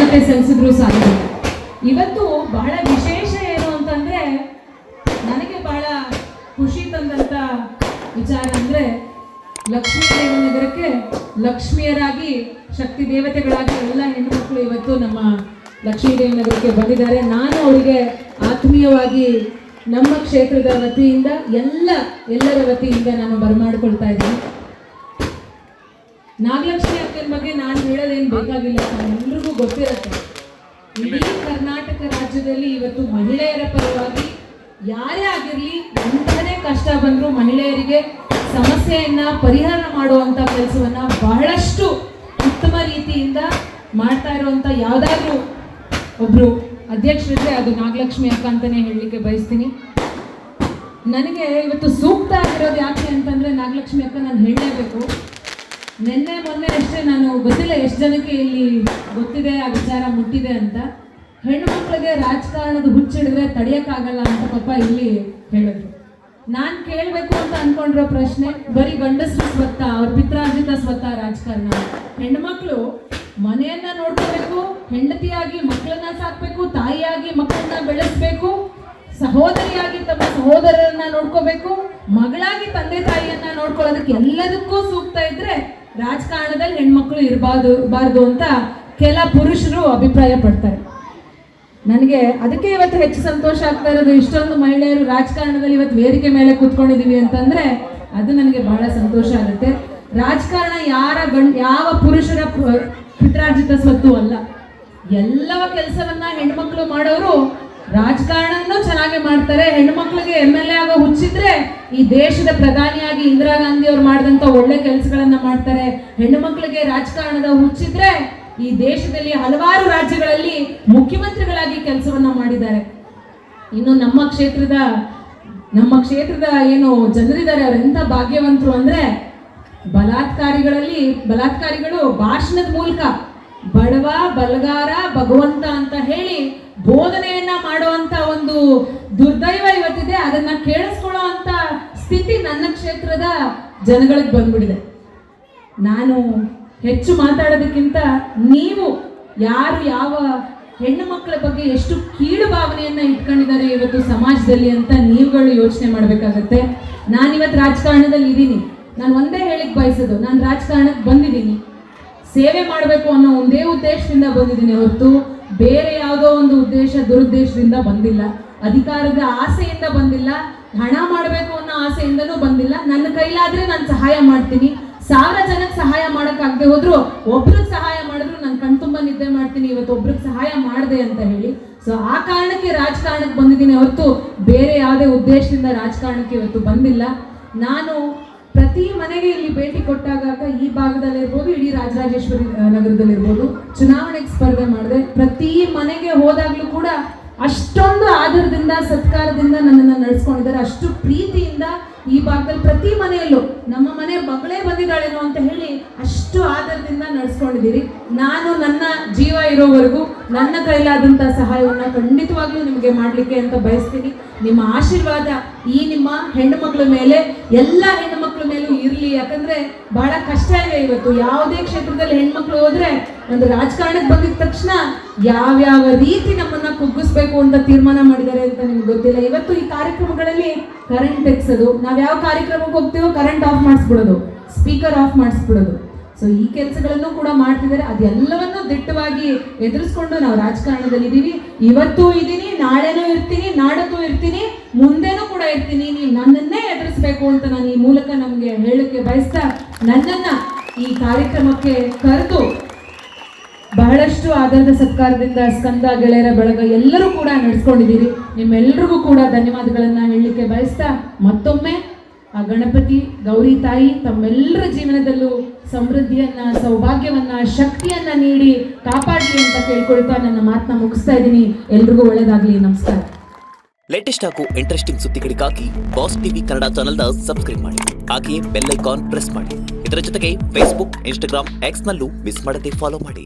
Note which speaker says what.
Speaker 1: ಕೃತಜ್ಞತೆ ಸಲ್ಲಿಸಿದ್ರು ಸಾಧ್ಯ. ಇವತ್ತು ಬಹಳ ವಿಶೇಷ ಏನು ಅಂತಂದ್ರೆ, ನನಗೆ ಬಹಳ ಖುಷಿ ತಂದಂತ ವಿಚಾರ ಅಂದ್ರೆ, ಲಕ್ಷ್ಮೀ ದೇವನಗರಕ್ಕೆ ಲಕ್ಷ್ಮಿಯರಾಗಿ, ಶಕ್ತಿ ದೇವತೆಗಳಾಗಿ ಎಲ್ಲ ಹೆಣ್ಣುಮಕ್ಕಳು ಇವತ್ತು ನಮ್ಮ ಲಕ್ಷ್ಮೀ ದೇವನಗರಕ್ಕೆ ಬಂದಿದ್ದಾರೆ. ನಾನು ಅವರಿಗೆ ಆತ್ಮೀಯವಾಗಿ ನಮ್ಮ ಕ್ಷೇತ್ರದ ವತಿಯಿಂದ ಎಲ್ಲರ ವತಿಯಿಂದ ನಾನು ಬರಮಾಡಿಕೊಳ್ತಾ ಇದ್ದೀನಿ. ನಾಗಲಕ್ಷ್ಮಿ ಅಕ್ಕನ ಬಗ್ಗೆ ನಾನು ಹೇಳೋದೇನು ಬೇಕಾಗಿಲ್ಲ, ಎಲ್ರಿಗೂ ಗೊತ್ತಿರುತ್ತೆ. ಇಡೀ ಕರ್ನಾಟಕ ರಾಜ್ಯದಲ್ಲಿ ಇವತ್ತು ಮಹಿಳೆಯರ ಪರವಾಗಿ ಯಾರೇ ಆಗಿರಲಿ, ಎಂಥದೇ ಕಷ್ಟ ಬಂದರೂ ಮಹಿಳೆಯರಿಗೆ ಸಮಸ್ಯೆಯನ್ನ ಪರಿಹಾರ ಮಾಡುವಂತ ಕೆಲಸವನ್ನ ಬಹಳಷ್ಟು ಉತ್ತಮ ರೀತಿಯಿಂದ ಮಾಡ್ತಾ ಇರುವಂತ ಯಾವುದಾದ್ರೂ ಒಬ್ರು ಅಧ್ಯಕ್ಷರಿದ್ರೆ ಅದು ನಾಗಲಕ್ಷ್ಮಿ ಅಕ್ಕ ಅಂತಾನೆ ಹೇಳಲಿಕ್ಕೆ ಬಯಸ್ತೀನಿ. ನನಗೆ ಇವತ್ತು ಸೂಕ್ತ ಆಗಿರೋದು ಯಾಕೆ ಅಂತಂದ್ರೆ, ನಾಗಲಕ್ಷ್ಮಿ ಅಕ್ಕ ನಾನು ಹೇಳಲೇಬೇಕು. ಮೊನ್ನೆ ಅಷ್ಟೇ, ನಾನು ಗೊತ್ತಿಲ್ಲ ಎಷ್ಟು ಜನಕ್ಕೆ ಇಲ್ಲಿ ಗೊತ್ತಿದೆ ಆ ವಿಚಾರ ಮುಟ್ಟಿದೆ ಅಂತ, ಹೆಣ್ಣು ಮಕ್ಕಳಿಗೆ ರಾಜಕಾರಣದ ಹುಚ್ಚಿಡಿದ್ರೆ ತಡೆಯೋಕ್ಕಾಗಲ್ಲ ಅಂತ ಪಾಪ ಇಲ್ಲಿ ಹೇಳಿದ್ರು. ನಾನು ಕೇಳಬೇಕು ಅಂತ ಅನ್ಕೊಂಡಿರೋ ಪ್ರಶ್ನೆ, ಬರೀ ಗಂಡಸರು ಸ್ವತ್ತ, ಅವ್ರ ಪಿತ್ರಾರ್ಜಿತ ಸ್ವತ್ತ ರಾಜಕಾರಣ. ಹೆಣ್ಮಕ್ಳು ಮನೆಯನ್ನ ನೋಡ್ಕೋಬೇಕು, ಹೆಂಡತಿಯಾಗಿ ಮಕ್ಕಳನ್ನ ಸಾಕ್ಬೇಕು, ತಾಯಿಯಾಗಿ ಮಕ್ಕಳನ್ನ ಬೆಳೆಸ್ಬೇಕು, ಸಹೋದರಿಯಾಗಿ ತಮ್ಮ ಸಹೋದರರನ್ನ ನೋಡ್ಕೋಬೇಕು, ಮಗಳಾಗಿ ತಂದೆ ತಾಯಿಯನ್ನ ನೋಡ್ಕೊಳ್ಳೋದಕ್ಕೆ ಎಲ್ಲದಕ್ಕೂ ಸೂಕ್ತ ಇದ್ರೆ ರಾಜಕಾರಣದಲ್ಲಿ ಹೆಣ್ಮಕ್ಳು ಇರಬಾರ್ದು ಅಂತ ಕೆಲ ಪುರುಷರು ಅಭಿಪ್ರಾಯ ಪಡ್ತಾರೆ. ನನಗೆ ಅದಕ್ಕೆ ಇವತ್ತು ಹೆಚ್ಚು ಸಂತೋಷ ಆಗ್ತಾ ಇರೋದು, ಇಷ್ಟೊಂದು ಮಹಿಳೆಯರು ರಾಜಕಾರಣದಲ್ಲಿ ಇವತ್ತು ವೇದಿಕೆ ಮೇಲೆ ಕೂತ್ಕೊಂಡಿದೀವಿ ಅಂತಂದ್ರೆ ಅದು ನನಗೆ ಬಹಳ ಸಂತೋಷ ಆಗುತ್ತೆ. ರಾಜಕಾರಣ ಯಾವ ಪುರುಷರ ಪಿತ್ರಾರ್ಜಿತ ಸ್ವತ್ತು ಅಲ್ಲ. ಎಲ್ಲವ ಕೆಲಸವನ್ನ ಹೆಣ್ಮಕ್ಳು ಮಾಡೋರು ರಾಜಕಾರಣನೂ ಚೆನ್ನಾಗಿ ಮಾಡ್ತಾರೆ. ಹೆಣ್ಮಕ್ಳಿಗೆ MLA ಆಗೋ ಹುಚ್ಚಿದ್ರೆ ಈ ದೇಶದ ಪ್ರಧಾನಿಯಾಗಿ ಇಂದಿರಾ ಗಾಂಧಿ ಅವ್ರು ಮಾಡಿದಂತ ಒಳ್ಳೆ ಕೆಲಸಗಳನ್ನ ಮಾಡ್ತಾರೆ. ಹೆಣ್ಣು ಮಕ್ಕಳಿಗೆ ರಾಜಕಾರಣದ ಹುಚ್ಚಿದ್ರೆ ಈ ದೇಶದಲ್ಲಿ ಹಲವಾರು ರಾಜ್ಯಗಳಲ್ಲಿ ಮುಖ್ಯಮಂತ್ರಿಗಳಾಗಿ ಕೆಲಸವನ್ನ ಮಾಡಿದ್ದಾರೆ. ಇನ್ನು ನಮ್ಮ ಕ್ಷೇತ್ರದ ಏನು ಜನರಿದ್ದಾರೆ ಅವರೆಂತ ಭಾಗ್ಯವಂತರು ಅಂದ್ರೆ, ಬಲಾತ್ಕಾರಿಗಳು ಭಾಷಣದ ಮೂಲಕ ಬಡವ ಬಲಗಾರ ಭಗವಂತ ಅಂತ ಹೇಳಿ ಬೋಧನೆಯನ್ನ ಮಾಡುವಂತ ಒಂದು ದುರ್ದೈವ ಇವತ್ತಿದೆ. ಅದನ್ನ ಕೇಳಿಸ್ಕೊಳ್ಳೋ ಅಂತ ಸ್ಥಿತಿ ನನ್ನ ಕ್ಷೇತ್ರದ ಜನಗಳಿಗೆ ಬಂದ್ಬಿಟ್ಟಿದೆ. ನಾನು ಹೆಚ್ಚು ಮಾತಾಡೋದಕ್ಕಿಂತ ನೀವು ಯಾರು ಯಾವ ಹೆಣ್ಣು ಮಕ್ಕಳ ಬಗ್ಗೆ ಎಷ್ಟು ಕೀಳು ಭಾವನೆಯನ್ನ ಇಟ್ಕೊಂಡಿದ್ದಾರೆ ಇವತ್ತು ಸಮಾಜದಲ್ಲಿ ಅಂತ ನೀವುಗಳು ಯೋಚನೆ ಮಾಡಬೇಕಾಗತ್ತೆ. ನಾನಿವತ್ತು ರಾಜಕಾರಣದಲ್ಲಿ ಇದ್ದೀನಿ. ನಾನು ಒಂದೇ ಹೇಳಿಕ್ ಬಯಸೋದು, ನಾನು ರಾಜಕಾರಣಕ್ಕೆ ಬಂದಿದ್ದೀನಿ, ಸೇವೆ ಮಾಡಬೇಕು ಅನ್ನೋ ಒಂದೇ ಉದ್ದೇಶದಿಂದ ಬಂದಿದ್ದೀನಿ ಹೊರತು ಬೇರೆ ಯಾವುದೋ ಒಂದು ದುರುದ್ದೇಶದಿಂದ ಬಂದಿಲ್ಲ. ಅಧಿಕಾರದ ಆಸೆಯಿಂದ ಬಂದಿಲ್ಲ, ಹಣ ಮಾಡಬೇಕು ಅನ್ನೋ ಆಸೆಯಿಂದನೂ ಬಂದಿಲ್ಲ. ನನ್ನ ಕೈಲಾದ್ರೆ ನಾನು ಸಹಾಯ ಮಾಡ್ತೀನಿ. 1000 ಜನಕ್ಕೆ ಸಹಾಯ ಮಾಡೋಕ್ಕಾಗದೆ ಹೋದ್ರು ಒಬ್ರಿಗೆ ಸಹಾಯ ಮಾಡಿದ್ರು ನಾನು ಕಣ್ತುಂಬ ನಿದ್ದೆ ಮಾಡ್ತೀನಿ, ಇವತ್ತು ಒಬ್ರಿಗೆ ಸಹಾಯ ಮಾಡಿದೆ ಅಂತ ಹೇಳಿ. ಸೊ ಆ ಕಾರಣಕ್ಕೆ ರಾಜಕಾರಣಕ್ಕೆ ಬಂದಿದ್ದೀನಿ ಹೊರತು ಬೇರೆ ಯಾವುದೇ ಉದ್ದೇಶದಿಂದ ರಾಜಕಾರಣಕ್ಕೆ ಇವತ್ತು ಬಂದಿಲ್ಲ. ನಾನು ಪ್ರತಿ ಮನೆಗೆ ಇಲ್ಲಿ ಭೇಟಿ ಕೊಟ್ಟಾಗ ಈ ಭಾಗದಲ್ಲಿರ್ಬೋದು, ಇಡೀ ರಾಜರಾಜೇಶ್ವರಿ ನಗರದಲ್ಲಿರ್ಬೋದು ಚುನಾವಣೆಗೆ ಸ್ಪರ್ಧೆ ಮಾಡಿದೆ. ಪ್ರತಿ ಮನೆಗೆ ಹೋದಾಗ್ಲೂ ಕೂಡ ಅಷ್ಟೊಂದು ಆದರದಿಂದ ಸತ್ಕಾರದಿಂದ ನನ್ನನ್ನು ನಡೆಸ್ಕೊಂಡಿದ್ದಾರೆ. ಅಷ್ಟು ಪ್ರೀತಿಯಿಂದ ಈ ಭಾಗದಲ್ಲಿ ಪ್ರತಿ ಮನೆಯಲ್ಲೂ ನಮ್ಮ ಮನೆ ಮಗಳೇ ಬಂದಿದ್ದಾಳೇನೋ ಅಂತ ಹೇಳಿ ಅಷ್ಟು ಆದರದಿಂದ ನಡೆಸ್ಕೊಂಡಿದ್ದೀರಿ. ನಾನು ನನ್ನ ಜೀವ ಇರೋವರೆಗೂ ನನ್ನ ಕೈಲಾದಂಥ ಸಹಾಯವನ್ನು ಖಂಡಿತವಾಗ್ಲೂ ನಿಮಗೆ ಮಾಡಲಿಕ್ಕೆ ಅಂತ ಬಯಸ್ತೀನಿ. ನಿಮ್ಮ ಆಶೀರ್ವಾದ ಈ ನಿಮ್ಮ ಹೆಣ್ಣು ಮಕ್ಕಳ ಮೇಲೆ, ಎಲ್ಲ ಹೆಣ್ಣು ಮಕ್ಕಳ ಮೇಲೂ ಇರಲಿ. ಯಾಕಂದ್ರೆ ಬಹಳ ಕಷ್ಟ ಇದೆ ಇವತ್ತು. ಯಾವುದೇ ಕ್ಷೇತ್ರದಲ್ಲಿ ಹೆಣ್ಮಕ್ಳು ಹೋದ್ರೆ ಒಂದು ರಾಜಕಾರಣಕ್ಕೆ ಬಂದಿದ ತಕ್ಷಣ ಯಾವ್ಯಾವ ರೀತಿ ನಮ್ಮನ್ನ ಕುಗ್ಗಿಸ್ಬೇಕು ಅಂತ ತೀರ್ಮಾನ ಮಾಡಿದ್ದಾರೆ ಅಂತ ನಿಮ್ಗೆ ಗೊತ್ತಿಲ್ಲ. ಇವತ್ತು ಈ ಕಾರ್ಯಕ್ರಮಗಳಲ್ಲಿ ಕರೆಂಟ್ ತೆಗ್ಸೋದು, ನಾವ್ ಯಾವ ಕಾರ್ಯಕ್ರಮಕ್ಕೆ ಹೋಗ್ತೀವೋ ಕರೆಂಟ್ ಆಫ್ ಮಾಡಿಸ್ಬಿಡೋದು, ಸ್ಪೀಕರ್ ಆಫ್ ಮಾಡಿಸ್ಬಿಡೋದು. ಸೊ ಈ ಕೆಲಸಗಳನ್ನು ಕೂಡ ಮಾಡ್ತಿದ್ದಾರೆ. ಅದೆಲ್ಲವನ್ನೂ ದಿಟ್ಟವಾಗಿ ಎದುರಿಸ್ಕೊಂಡು ನಾವು ರಾಜಕಾರಣದಲ್ಲಿ ಇದ್ದೀವಿ. ಇವತ್ತೂ ಇದ್ದೀನಿ, ನಾಳೆನೂ ಇರ್ತೀನಿ, ನಾಡಕ್ಕೂ ಇರ್ತೀನಿ, ಮುಂದೆನೂ ಕೂಡ ಇರ್ತೀನಿ. ನೀವು ನನ್ನನ್ನೇ ಎದುರಿಸ್ಬೇಕು ಅಂತ ನಾನು ಈ ಮೂಲಕ ನಮಗೆ ಹೇಳಕ್ಕೆ ಬಯಸ್ತಾ, ನನ್ನನ್ನ ಈ ಕಾರ್ಯಕ್ರಮಕ್ಕೆ ಕರೆದು ಬಹಳಷ್ಟು ಆಧಾರದ ಸತ್ಕಾರದಿಂದ ಸ್ಕಂದ ಗೆಳೆಯರ ಬಳಗ ಎಲ್ಲರೂ ಕೂಡ ನಡೆಸ್ಕೊಂಡಿದ್ದೀರಿ. ನಿಮ್ಮೆಲ್ಲರಿಗೂ ಕೂಡ ಧನ್ಯವಾದಗಳನ್ನ ಹೇಳಲಿಕ್ಕೆ ಬಯಸ್ತಾ, ಮತ್ತೊಮ್ಮೆ ಆ ಗಣಪತಿ ಗೌರಿ ತಾಯಿ ತಮ್ಮೆಲ್ಲರ ಜೀವನದಲ್ಲೂ ಸಮೃದ್ಧಿಯನ್ನ, ಸೌಭಾಗ್ಯವನ್ನ, ಶಕ್ತಿಯನ್ನ ನೀಡಿ ಕಾಪಾಡಲಿ ಅಂತ ಕೇಳ್ಕೊಳ್ತಾ ನನ್ನ ಮಾತನ್ನ ಮುಗಿಸ್ತಾ ಇದ್ದೀನಿ. ಎಲ್ರಿಗೂ ಒಳ್ಳೇದಾಗ್ಲಿ. ನಮಸ್ಕಾರ.
Speaker 2: ಲೇಟೆಸ್ಟ್ ಹಾಗೂ ಇಂಟ್ರೆಸ್ಟಿಂಗ್ ಸುದ್ದಿಗಳಿಗಾಗಿ ಬಾಸ್ ಟಿವಿ ಕನ್ನಡ ಚಾನೆಲ್ನ ಸಬ್ಸ್ಕ್ರೈಬ್ ಮಾಡಿ. ಹಾಗೆಯೇ ಬೆಲ್ ಐಕಾನ್ ಪ್ರೆಸ್ ಮಾಡಿ. ಇದರ ಜೊತೆಗೆ ಫೇಸ್ಬುಕ್, ಇನ್ಸ್ಟಾಗ್ರಾಮ್, ಎಕ್ಸ್ ನಲ್ಲೂ ಮಿಸ್ ಮಾಡದೆ ಫಾಲೋ ಮಾಡಿ.